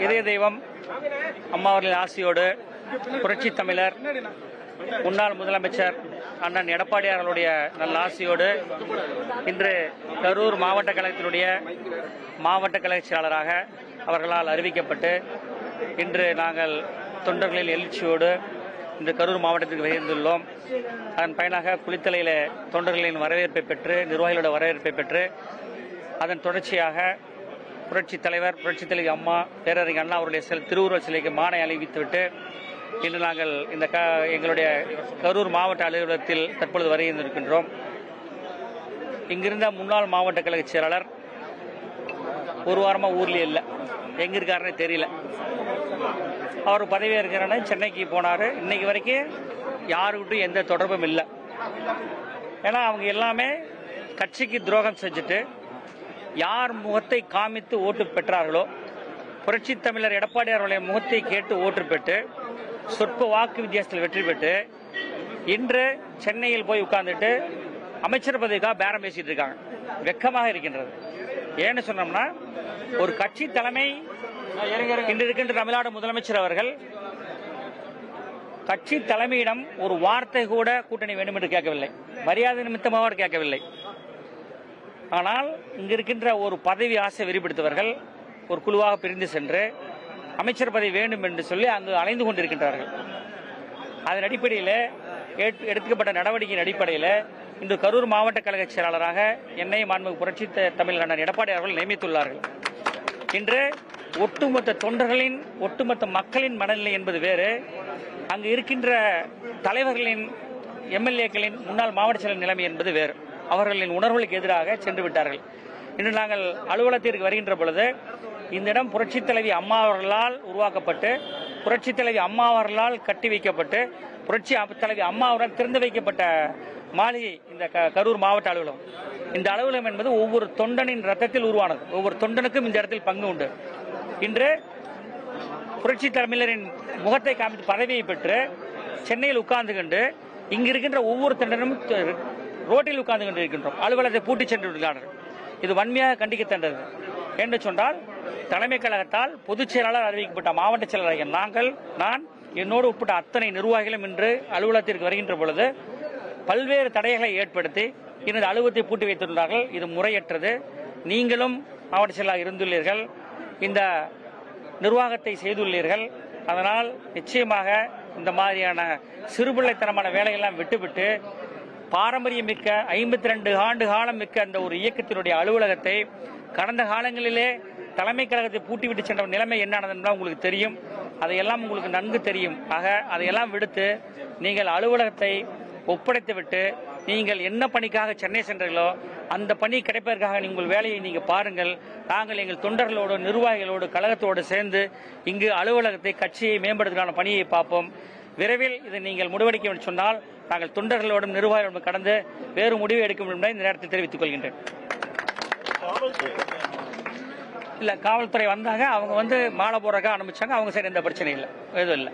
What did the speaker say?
இதய தெய்வம் அம்மா அவர்களின் ஆசியோடு புரட்சி தமிழர் முன்னாள் முதலமைச்சர் அண்ணன் எடப்பாடியார் அவர்களுடைய நல்ல ஆசியோடு இன்று கரூர் மாவட்ட கழகத்தினுடைய மாவட்ட கழக செயலாளராக அவர்களால் அறிவிக்கப்பட்டு இன்று நாங்கள் தொண்டர்களின் எழுச்சியோடு இன்று கரூர் மாவட்டத்திற்கு விரைந்துள்ளோம். அதன் பயனாக குளித்தலையில் தொண்டர்களின் வரவேற்பை பெற்று நிர்வாகிகளோட வரவேற்பை பெற்று அதன் தொடர்ச்சியாக புரட்சி தலைவர் புரட்சி தலைவி அம்மா பேரறிஞர் அண்ணா அவருடைய திருவுருவ சிலைக்கு மாலை அணிவித்துவிட்டு இன்று நாங்கள் இந்த எங்களுடைய கரூர் மாவட்ட அலுவலகத்தில் தற்பொழுது வருகின்றோம். இங்கிருந்த முன்னாள் மாவட்ட கழக செயலாளர் ஒரு வாரமாக ஊர்லேயே இல்லை, எங்கே இருக்காருன்னு தெரியல. அவர் பதவி இருக்கிறன்னு சென்னைக்கு போனார். இன்னைக்கு வரைக்கும் யாருக்கிட்டும் எந்த தொடர்பும் இல்லை. ஏன்னா அவங்க எல்லாமே கட்சிக்கு துரோகம் செஞ்சுட்டு யார் முகத்தை காமித்து ஓட்டு பெற்றார்களோ புரட்சி தமிழர் எடப்பாடியார் அவருடைய முகத்தை கேட்டு ஓட்டு பெற்று சொற்ப வாக்கு வித்தியாசத்தில் வெற்றி பெற்று இன்று சென்னையில் போய் உட்கார்ந்துட்டு அமைச்சர் பதவிக்காக பேரம் பேசிட்டு இருக்காங்க. வெக்கமாக இருக்கின்றது. ஏன்னு சொன்னோம்னா ஒரு கட்சி தலைமை இன்று இருக்கின்ற தமிழ்நாடு முதலமைச்சர் அவர்கள் கட்சி தலைமையிடம் ஒரு வார்த்தை கூட கூட்டணி வேண்டும் என்று கேட்கவில்லை, மரியாதை நிமித்தமாக கேட்கவில்லை. ஆனால் இங்கு இருக்கின்ற ஒரு பதவி ஆசை வெறிபிடித்தவர்கள் ஒரு குழுவாக பிரிந்து சென்று அமைச்சர் பதவி வேண்டும் என்று சொல்லி அங்கு அலைந்து கொண்டிருக்கின்றார்கள். அதன் அடிப்படையில் எடுக்கப்பட்ட நடவடிக்கையின் அடிப்படையில் இன்று கரூர் மாவட்ட கழக செயலாளராக என்னை மாண்புமிகு புரட்சி தமிழர் அண்ணன் எடப்பாடி அவர்கள் நியமித்துள்ளார்கள். இன்று ஒட்டுமொத்த தொண்டர்களின் ஒட்டுமொத்த மக்களின் மனநிலை என்பது வேறு, அங்கு இருக்கின்ற தலைவர்களின் எம்எல்ஏக்களின் முன்னாள் மாவட்ட செயலர் நிலைமை என்பது வேறு. அவர்களின் உணர்வுகளுக்கு எதிராக சென்று விட்டார்கள். இன்று நாங்கள் அலுவலகத்திற்கு வருகின்ற பொழுது இந்த இடம் புரட்சி தலைவி அம்மா அவர்களால் உருவாக்கப்பட்டு புரட்சி தலைவி அம்மா அவர்களால் கட்டி வைக்கப்பட்டு புரட்சி தலைவி அம்மா அவரால் திறந்து வைக்கப்பட்ட மாளிகை இந்த கரூர் மாவட்ட அலுவலகம். இந்த அலுவலகம் என்பது ஒவ்வொரு தொண்டனின் ரத்தத்தில் உருவானது. ஒவ்வொரு தொண்டனுக்கும் இந்த இடத்தில் பங்கு உண்டு. இன்று புரட்சி தமிழரின் முகத்தை காமித்து பதவியை பெற்று சென்னையில் உட்கார்ந்து கொண்டு இங்கு இருக்கின்ற ஒவ்வொரு தொண்டனும் ரோட்டில் உட்கார்ந்து கொண்டிருக்கின்றோம். அலுவலகத்தை பூட்டி சென்று விடுகிறார்கள். இது வன்மையாக கண்டிக்கத்தக்கது. என்று சொன்னால் தலைமை கழகத்தால் பொதுச் செயலாளர் அறிவிக்கப்பட்ட மாவட்ட செயலாளர் நான் என்னோடு உட்பட்ட அத்தனை நிர்வாகிகளும் இன்று அலுவலகத்திற்கு வருகின்ற பொழுது பல்வேறு தடைகளை ஏற்படுத்தி இந்த அலுவலகத்தை பூட்டி வைத்துள்ளார்கள். இது முறையற்றது. நீங்களும் மாவட்ட செயலாளர் இருந்துள்ளீர்கள், இந்த நிர்வாகத்தை செய்துள்ளீர்கள். அதனால் நிச்சயமாக இந்த மாதிரியான சிறுபிள்ளைத்தனமான வேலையெல்லாம் விட்டுவிட்டு பாரம்பரியம் மிக்க 52 ஆண்டு காலம் மிக்க அந்த ஒரு இயக்கத்தினுடைய அலுவலகத்தை கடந்த காலங்களிலே தலைமை கழகத்தை பூட்டிவிட்டு சென்ற நிலைமை என்னன்னு உங்களுக்கு தெரியும். அதையெல்லாம் உங்களுக்கு நன்கு தெரியும். ஆக அதையெல்லாம் விடுத்து நீங்கள் அலுவலகத்தை ஒப்படைத்துவிட்டு நீங்கள் என்ன பணிக்காக சென்னை சென்றீர்களோ அந்த பணி கிடைப்பதற்காக உங்கள் வேலையை நீங்கள் பாருங்கள். நாங்கள் எங்கள் தொண்டர்களோடு நிர்வாகிகளோடு கழகத்தோடு சேர்ந்து இங்கு அலுவலகத்தை கட்சியை மேம்படுத்துவதற்கான பணியை பார்ப்போம். விரைவில் இதை நீங்கள் முடிவெடுக்க வேண்டும் சொன்னால் நாங்கள் தொண்டர்களோடும் நிர்வாகிகளோடும் கடந்து வேறு முடிவு எடுக்க வேண்டும் என்பதை இந்த நேரத்தில் தெரிவித்துக் கொள்கின்றேன். இல்ல, காவல்துறை வந்தாங்க, அவங்க மாலை போடுறதுக்காக அனுப்பிச்சாங்க. அவங்க சைடு எந்த பிரச்சனையும் இல்லை, எதுவும் இல்லை.